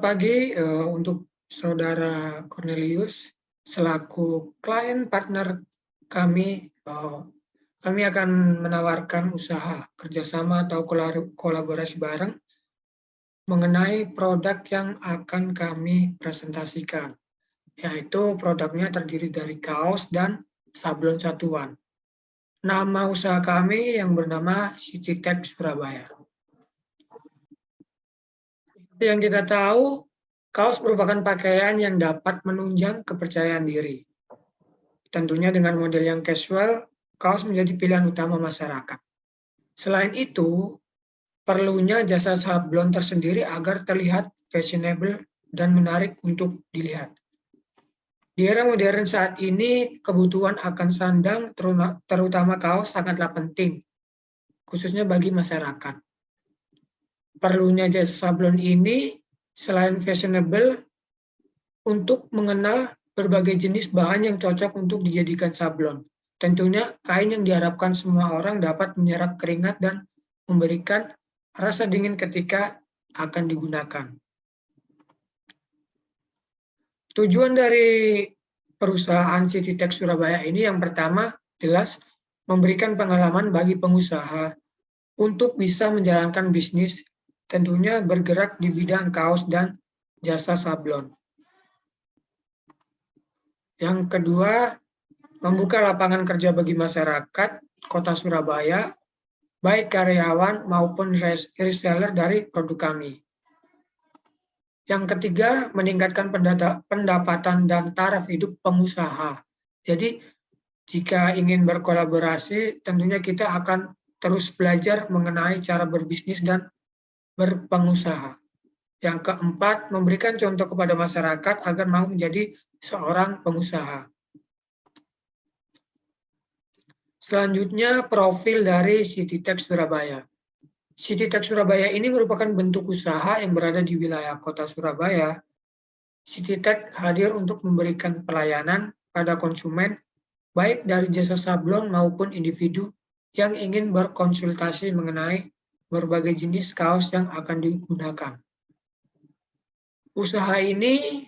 Selamat pagi untuk Saudara Cornelius. Selaku klien partner kami, kami akan menawarkan usaha kerjasama atau kolaborasi bareng mengenai produk yang akan kami presentasikan, yaitu produknya terdiri dari kaos dan sablon satuan. Nama usaha kami yang bernama CityTech Surabaya. Yang kita tahu, kaos merupakan pakaian yang dapat menunjang kepercayaan diri. Tentunya dengan model yang casual, kaos menjadi pilihan utama masyarakat. Selain itu, perlunya jasa sablon tersendiri agar terlihat fashionable dan menarik untuk dilihat. Di era modern saat ini, kebutuhan akan sandang, terutama kaos, sangatlah penting, khususnya bagi masyarakat. Perlunya jasa sablon ini selain fashionable untuk mengenal berbagai jenis bahan yang cocok untuk dijadikan sablon. Tentunya kain yang diharapkan semua orang dapat menyerap keringat dan memberikan rasa dingin ketika akan digunakan. Tujuan dari perusahaan CityTech Surabaya ini yang pertama jelas memberikan pengalaman bagi pengusaha untuk bisa menjalankan bisnis, tentunya bergerak di bidang kaos dan jasa sablon. Yang kedua, membuka lapangan kerja bagi masyarakat Kota Surabaya, baik karyawan maupun reseller dari produk kami. Yang ketiga, meningkatkan pendapatan dan taraf hidup pengusaha. Jadi, jika ingin berkolaborasi, tentunya kita akan terus belajar mengenai cara berbisnis dan berpengusaha. Yang keempat, memberikan contoh kepada masyarakat agar mau menjadi seorang pengusaha. Selanjutnya, profil dari CityTech Surabaya. CityTech Surabaya ini merupakan bentuk usaha yang berada di wilayah Kota Surabaya. CityTech hadir untuk memberikan pelayanan pada konsumen, baik dari jasa sablon maupun individu yang ingin berkonsultasi mengenai berbagai jenis kaos yang akan digunakan. Usaha ini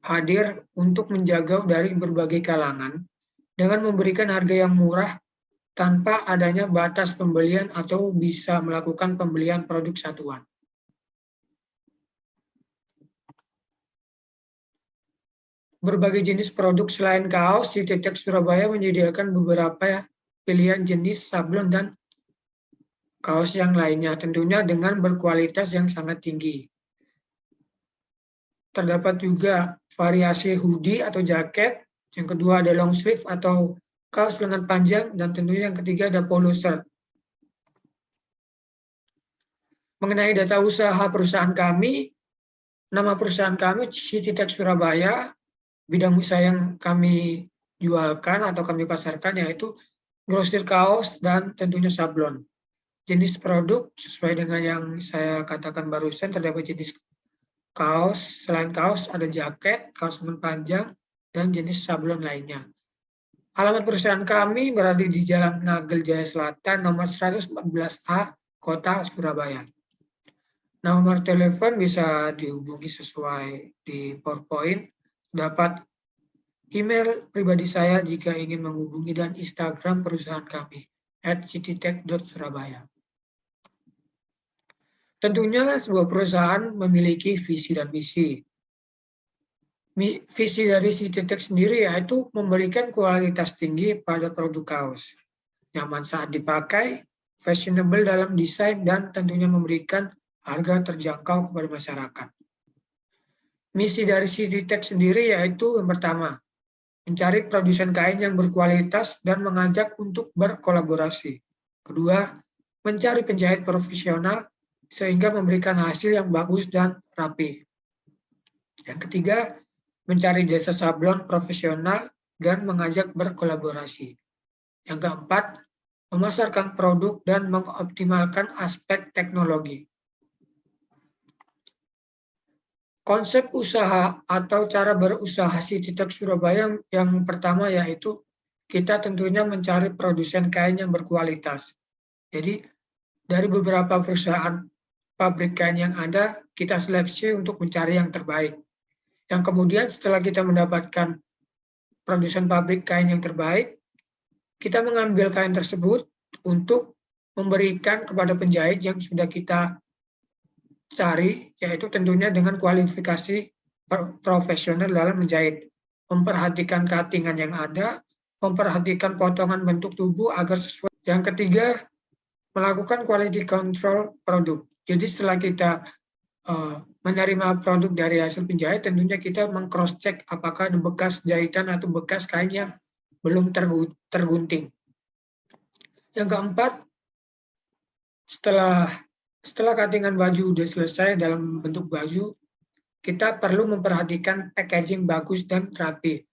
hadir untuk menjaga dari berbagai kalangan dengan memberikan harga yang murah tanpa adanya batas pembelian atau bisa melakukan pembelian produk satuan. Berbagai jenis produk selain kaos, CityTech Surabaya menyediakan beberapa pilihan jenis sablon dan kaos yang lainnya, tentunya dengan berkualitas yang sangat tinggi. Terdapat juga variasi hoodie atau jaket, yang kedua ada long sleeve atau kaos lengan panjang, dan tentunya yang ketiga ada polo shirt. Mengenai data usaha perusahaan kami, nama perusahaan kami CityTech Surabaya, bidang usaha yang kami jualkan atau kami pasarkan yaitu grosir kaos dan tentunya sablon. Jenis produk sesuai dengan yang saya katakan barusan, terdapat jenis kaos, selain kaos ada jaket, kaos lengan panjang, dan jenis sablon lainnya. Alamat perusahaan kami berada di Jalan Nagel Jaya Selatan, nomor 114A, Kota Surabaya. Nomor telepon bisa dihubungi sesuai di PowerPoint. Dapat email pribadi saya jika ingin menghubungi, dan Instagram perusahaan kami @citytech.surabaya. Tentunya sebuah perusahaan memiliki visi dan misi. Visi dari CityTech sendiri yaitu memberikan kualitas tinggi pada produk kaos, nyaman saat dipakai, fashionable dalam desain, dan tentunya memberikan harga terjangkau kepada masyarakat. Misi dari CityTech sendiri yaitu yang pertama, mencari produsen kain yang berkualitas dan mengajak untuk berkolaborasi. Kedua, mencari penjahit profesional sehingga memberikan hasil yang bagus dan rapi. Yang ketiga, mencari jasa sablon profesional dan mengajak berkolaborasi. Yang keempat, memasarkan produk dan mengoptimalkan aspek teknologi. Konsep usaha atau cara berusaha CityTech Surabaya yang pertama yaitu kita tentunya mencari produsen kain yang berkualitas. Jadi dari beberapa perusahaan pabrik kain yang ada, kita seleksi untuk mencari yang terbaik. Yang kemudian setelah kita mendapatkan produsen pabrik kain yang terbaik, kita mengambil kain tersebut untuk memberikan kepada penjahit yang sudah kita cari, yaitu tentunya dengan kualifikasi profesional dalam menjahit. Memperhatikan cuttingan yang ada, memperhatikan potongan bentuk tubuh agar sesuai. Yang ketiga, melakukan quality control produk. Jadi setelah kita menerima produk dari hasil penjahit, tentunya kita meng-cross check apakah ada bekas jahitan atau bekas kain yang belum tergunting. Yang keempat, setelah cuttingan baju sudah selesai dalam bentuk baju, kita perlu memperhatikan packaging bagus dan rapi.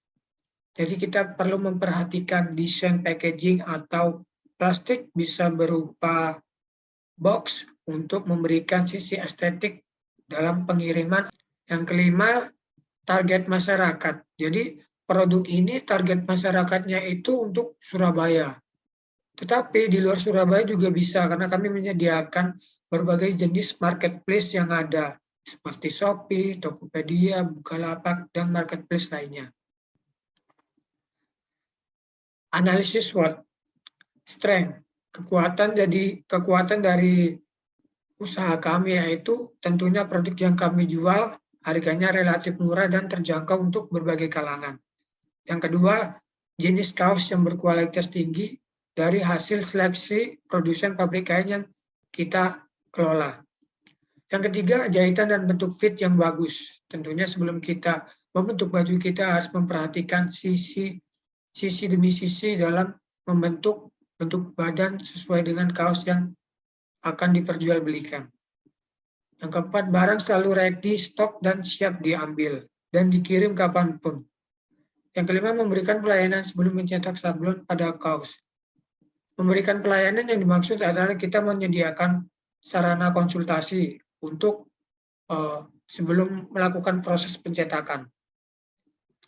Jadi kita perlu memperhatikan desain packaging atau plastik bisa berupa box untuk memberikan sisi estetik dalam pengiriman. Yang kelima, target masyarakat. Jadi produk ini target masyarakatnya itu untuk Surabaya. Tetapi di luar Surabaya juga bisa, karena kami menyediakan berbagai jenis marketplace yang ada, seperti Shopee, Tokopedia, Bukalapak, dan marketplace lainnya. Analisis SWOT, strength, kekuatan dari usaha kami yaitu tentunya produk yang kami jual harganya relatif murah dan terjangkau untuk berbagai kalangan. Yang kedua, jenis kaos yang berkualitas tinggi dari hasil seleksi produsen pabrik kain yang kita kelola. Yang ketiga, jahitan dan bentuk fit yang bagus. Tentunya sebelum kita membentuk baju, kita harus memperhatikan sisi demi sisi dalam membentuk bentuk badan sesuai dengan kaos yang akan diperjualbelikan. Yang keempat, barang selalu ready, stok, dan siap diambil, dan dikirim kapanpun. Yang kelima, memberikan pelayanan sebelum mencetak sablon pada kaos. Memberikan pelayanan yang dimaksud adalah kita menyediakan sarana konsultasi untuk sebelum melakukan proses pencetakan.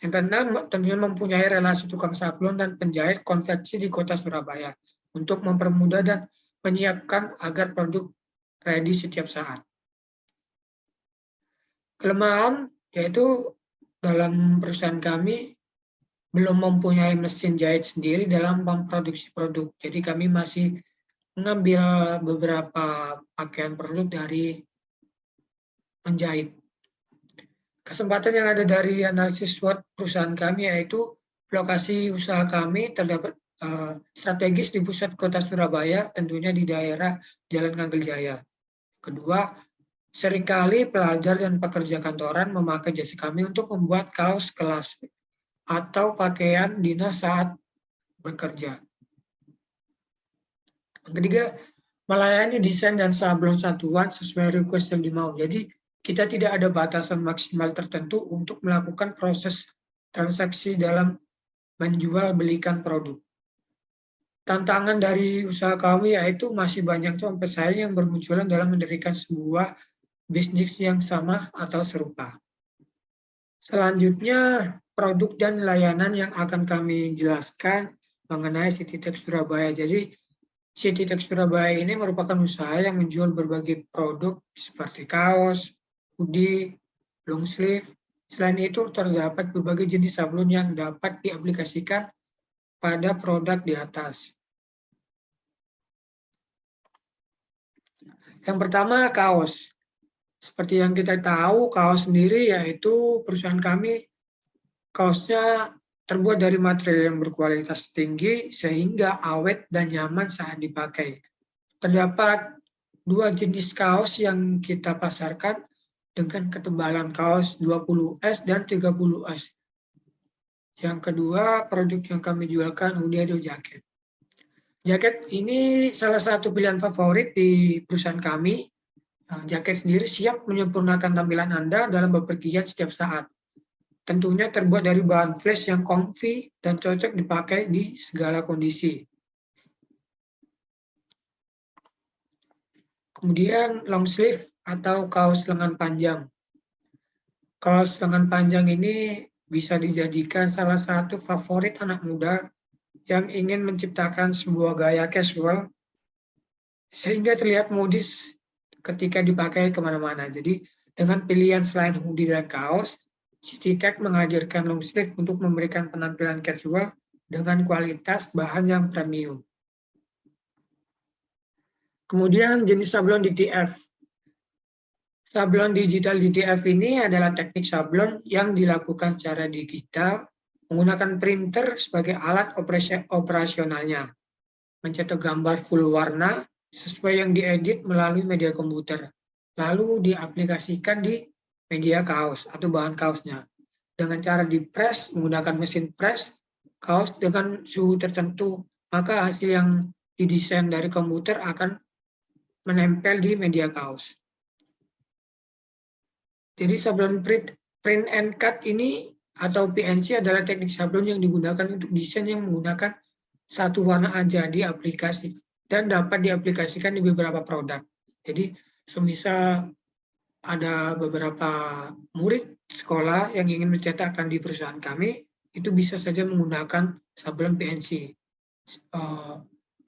Yang keenam, tentunya mempunyai relasi tukang sablon dan penjahit konveksi di kota Surabaya untuk mempermudah dan menyiapkan agar produk ready setiap saat. Kelemahan yaitu dalam perusahaan kami belum mempunyai mesin jahit sendiri dalam memproduksi produk. Jadi kami masih mengambil beberapa pakaian produk dari penjahit. Kesempatan yang ada dari analisis SWOT perusahaan kami yaitu lokasi usaha kami terdapat strategis di pusat kota Surabaya, tentunya di daerah Jalan Ngagel Jaya. Kedua, seringkali pelajar dan pekerja kantoran memakai jasa kami untuk membuat kaos kelas atau pakaian dinas saat bekerja. Yang ketiga, melayani desain dan sablon satuan sesuai request yang dimau. Jadi kita tidak ada batasan maksimal tertentu untuk melakukan proses transaksi dalam menjual belikan produk. Tantangan dari usaha kami yaitu masih banyak sampai saya yang bermunculan dalam mendirikan sebuah bisnis yang sama atau serupa. Selanjutnya, produk dan layanan yang akan kami jelaskan mengenai Citytech Surabaya. Jadi, Citytech Surabaya ini merupakan usaha yang menjual berbagai produk seperti kaos, hoodie, long sleeve. Selain itu, terdapat berbagai jenis sablon yang dapat diaplikasikan pada produk di atas. Yang pertama, kaos. Seperti yang kita tahu, kaos sendiri yaitu perusahaan kami, kaosnya terbuat dari material yang berkualitas tinggi sehingga awet dan nyaman saat dipakai. Terdapat dua jenis kaos yang kita pasarkan dengan ketebalan kaos 20S dan 30S. Yang kedua, produk yang kami jualkan hoodie atau jaket. Jaket ini salah satu pilihan favorit di perusahaan kami. Jaket sendiri siap menyempurnakan tampilan Anda dalam bepergian setiap saat. Tentunya terbuat dari bahan flash yang comfy dan cocok dipakai di segala kondisi. Kemudian long sleeve atau kaos lengan panjang. Kaos lengan panjang ini bisa dijadikan salah satu favorit anak muda yang ingin menciptakan sebuah gaya casual sehingga terlihat modis ketika dipakai kemana-mana. Jadi dengan pilihan selain hoodie dan kaos, CityTech menghadirkan long sleeve untuk memberikan penampilan casual dengan kualitas bahan yang premium. Kemudian jenis sablon DTF. Sablon digital DTF ini adalah teknik sablon yang dilakukan secara digital menggunakan printer sebagai alat operasionalnya. Mencetak gambar full warna sesuai yang diedit melalui media komputer, lalu diaplikasikan di media kaos atau bahan kaosnya. Dengan cara di-press menggunakan mesin press kaos dengan suhu tertentu, maka hasil yang didesain dari komputer akan menempel di media kaos. Jadi sablon print and cut ini atau PNC adalah teknik sablon yang digunakan untuk desain yang menggunakan satu warna aja di aplikasi dan dapat diaplikasikan di beberapa produk. Jadi semisal ada beberapa murid sekolah yang ingin mencetakkan di perusahaan kami, itu bisa saja menggunakan sablon PNC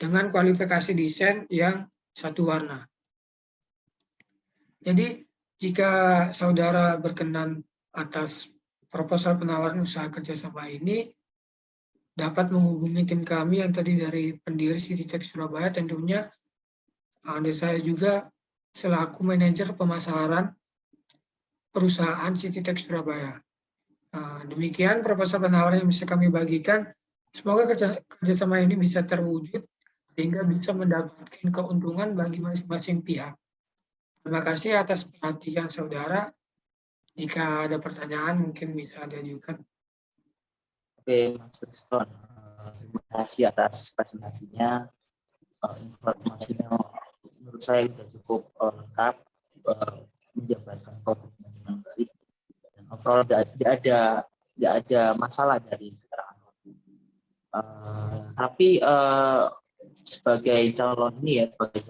dengan kualifikasi desain yang satu warna. Jadi jika saudara berkenan atas proposal penawaran usaha kerjasama ini, dapat menghubungi tim kami yang terdiri dari pendiri CityTech Surabaya tentunya, dan saya juga selaku manajer pemasaran perusahaan CityTech Surabaya. Demikian proposal penawaran yang bisa kami bagikan. Semoga kerjasama ini bisa terwujud sehingga bisa mendapatkan keuntungan bagi masing-masing pihak. Terima kasih atas perhatian saudara. Jika ada pertanyaan mungkin bisa diajukan. Oke, Mas Kriston, terima kasih atas presentasinya. Informasinya menurut saya sudah cukup lengkap, menjabarkan produknya dengan baik. Dan overall tidak ada masalah dari keterangan. Tapi sebagai calon ini ya, sebagai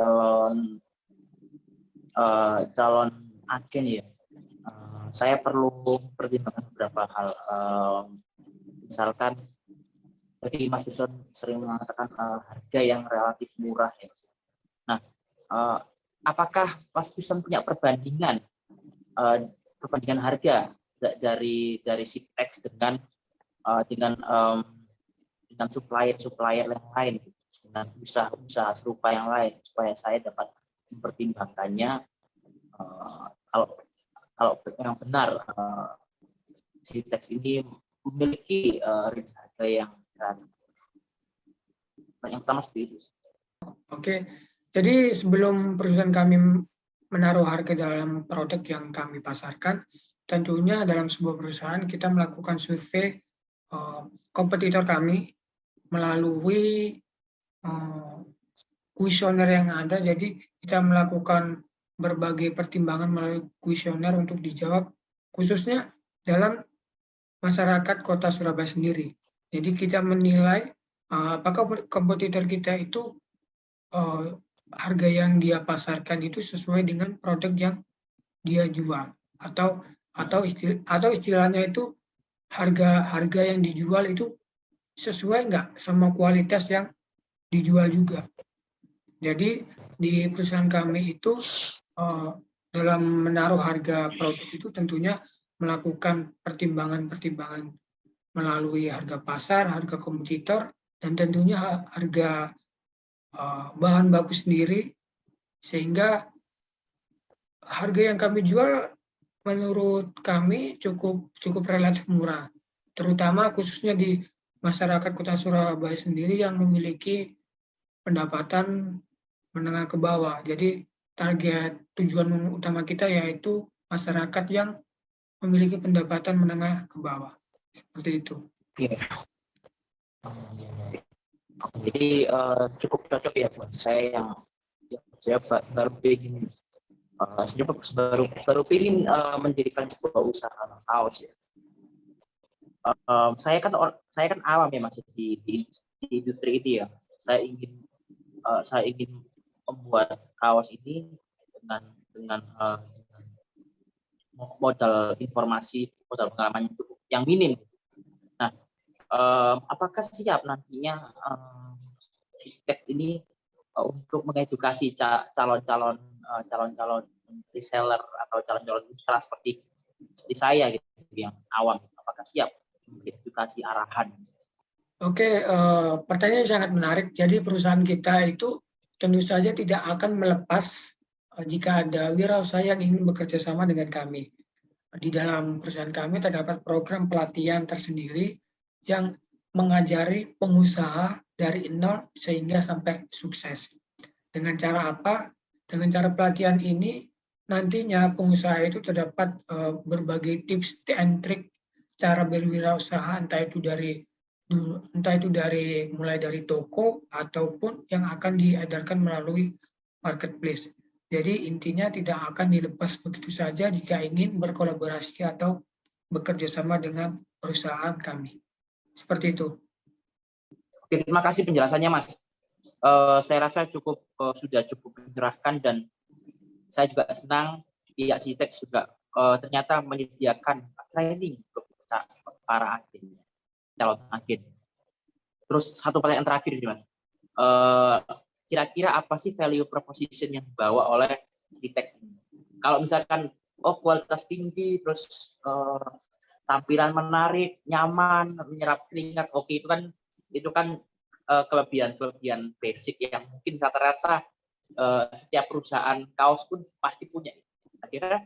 calon agen ya, saya perlu pertimbangkan beberapa hal. Misalkan tadi Mas Kriston sering mengatakan harga yang relatif murah ya. Nah, apakah Mas Kriston punya perbandingan harga dari CityTech dengan supplier yang lain, dengan usaha serupa yang lain, supaya saya dapat mempertimbangkannya kalau yang benar CityTech ini memiliki range harga yang pertama seperti itu. Oke, jadi sebelum perusahaan kami menaruh harga dalam produk yang kami pasarkan, tentunya dalam sebuah perusahaan kita melakukan survei kompetitor kami melalui kuesioner yang ada. Jadi kita melakukan berbagai pertimbangan melalui kuesioner untuk dijawab, khususnya dalam masyarakat kota Surabaya sendiri. Jadi kita menilai apakah kompetitor kita itu harga yang dia pasarkan itu sesuai dengan produk yang dia jual, atau istilahnya itu harga yang dijual itu sesuai nggak sama kualitas yang dijual juga. Jadi di perusahaan kami itu dalam menaruh harga produk itu tentunya melakukan pertimbangan-pertimbangan melalui harga pasar, harga kompetitor, dan tentunya harga bahan baku sendiri, sehingga harga yang kami jual menurut kami cukup relatif murah, terutama khususnya di masyarakat Kota Surabaya sendiri yang memiliki pendapatan menengah ke bawah. Jadi target tujuan utama kita yaitu masyarakat yang memiliki pendapatan menengah ke bawah. Seperti itu. Jadi cukup cocok ya buat saya yang baru ingin mendirikan sebuah usaha kaos ya. Saya kan awam ya masih di industri ini ya. Saya ingin membuat kaos ini dengan modal informasi, modal pengalaman yang minim. Nah, apakah siap nantinya CityTech ini untuk mengedukasi calon-calon calon-calon reseller atau calon-calon mitra seperti saya gitu yang awam, apakah siap edukasi arahan? Oke, pertanyaan yang sangat menarik. Jadi perusahaan kita itu tentu saja tidak akan melepas jika ada wirausaha yang ingin bekerja sama dengan kami. Di dalam perusahaan kami terdapat program pelatihan tersendiri yang mengajari pengusaha dari nol sehingga sampai sukses. Dengan cara apa? Dengan cara pelatihan ini nantinya pengusaha itu terdapat berbagai tips and trik cara berwirausaha, entah itu mulai dari toko ataupun yang akan diedarkan melalui marketplace. Jadi intinya tidak akan dilepas begitu saja jika ingin berkolaborasi atau bekerja sama dengan perusahaan kami. Seperti itu. Oke, terima kasih penjelasannya, Mas. Saya rasa sudah cukup mencerahkan, dan saya juga senang pihak Sitex juga ternyata menyediakan training untuk para agen, calon agen. Terus satu pertanyaan terakhir sih, Mas. Kira-kira apa sih value proposition yang dibawa oleh Sitex? Kalau misalkan kualitas tinggi, terus tampilan menarik, nyaman, menyerap keringat, oke, itu kan kelebihan basic yang mungkin rata-rata setiap perusahaan kaos pun pasti punya. Akhirnya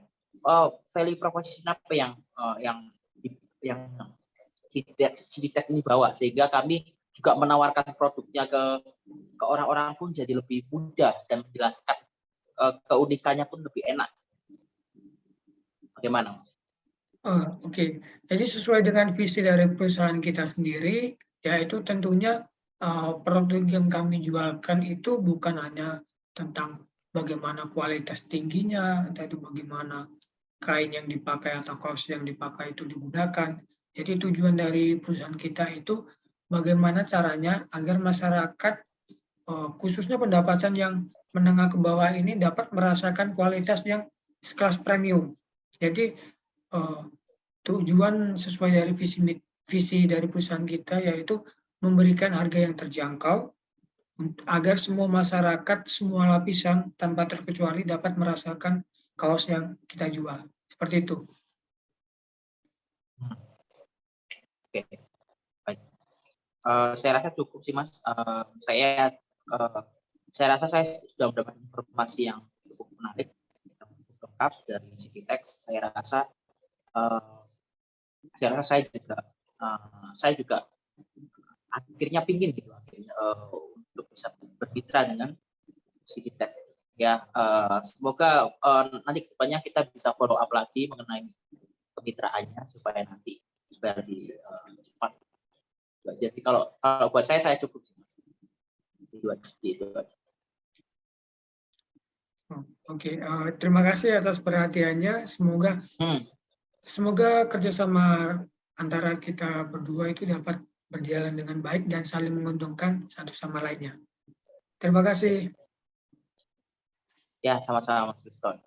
value proposition apa yang Sitex ini bawa sehingga kami juga menawarkan produknya ke orang-orang pun jadi lebih mudah dan menjelaskan keunikannya pun lebih enak. Bagaimana? Oke. Jadi sesuai dengan visi dari perusahaan kita sendiri, yaitu tentunya produk yang kami jualkan itu bukan hanya tentang bagaimana kualitas tingginya, entah itu bagaimana kain yang dipakai atau kaos yang dipakai itu digunakan. Jadi tujuan dari perusahaan kita itu bagaimana caranya agar masyarakat khususnya pendapatan yang menengah ke bawah ini dapat merasakan kualitas yang sekelas premium. Jadi tujuan sesuai dari visi dari perusahaan kita yaitu memberikan harga yang terjangkau agar semua masyarakat, semua lapisan tanpa terkecuali dapat merasakan kaos yang kita jual. Seperti itu. Oke, baik. Saya rasa cukup sih, Mas. Saya rasa saya sudah mendapat informasi yang cukup menarik, yang cukup lengkap dari Sitex. Saya rasa saya juga akhirnya pingin gitu untuk bisa bermitra dengan Sitex. Ya, semoga nanti kedepannya kita bisa follow up lagi mengenai kemitraannya supaya lebih cepat. Jadi kalau buat saya cukup itu. Oke, terima kasih atas perhatiannya. Semoga kerjasama antara kita berdua itu dapat berjalan dengan baik dan saling menguntungkan satu sama lainnya. Terima kasih. Ya, sama-sama, Mas Kriston.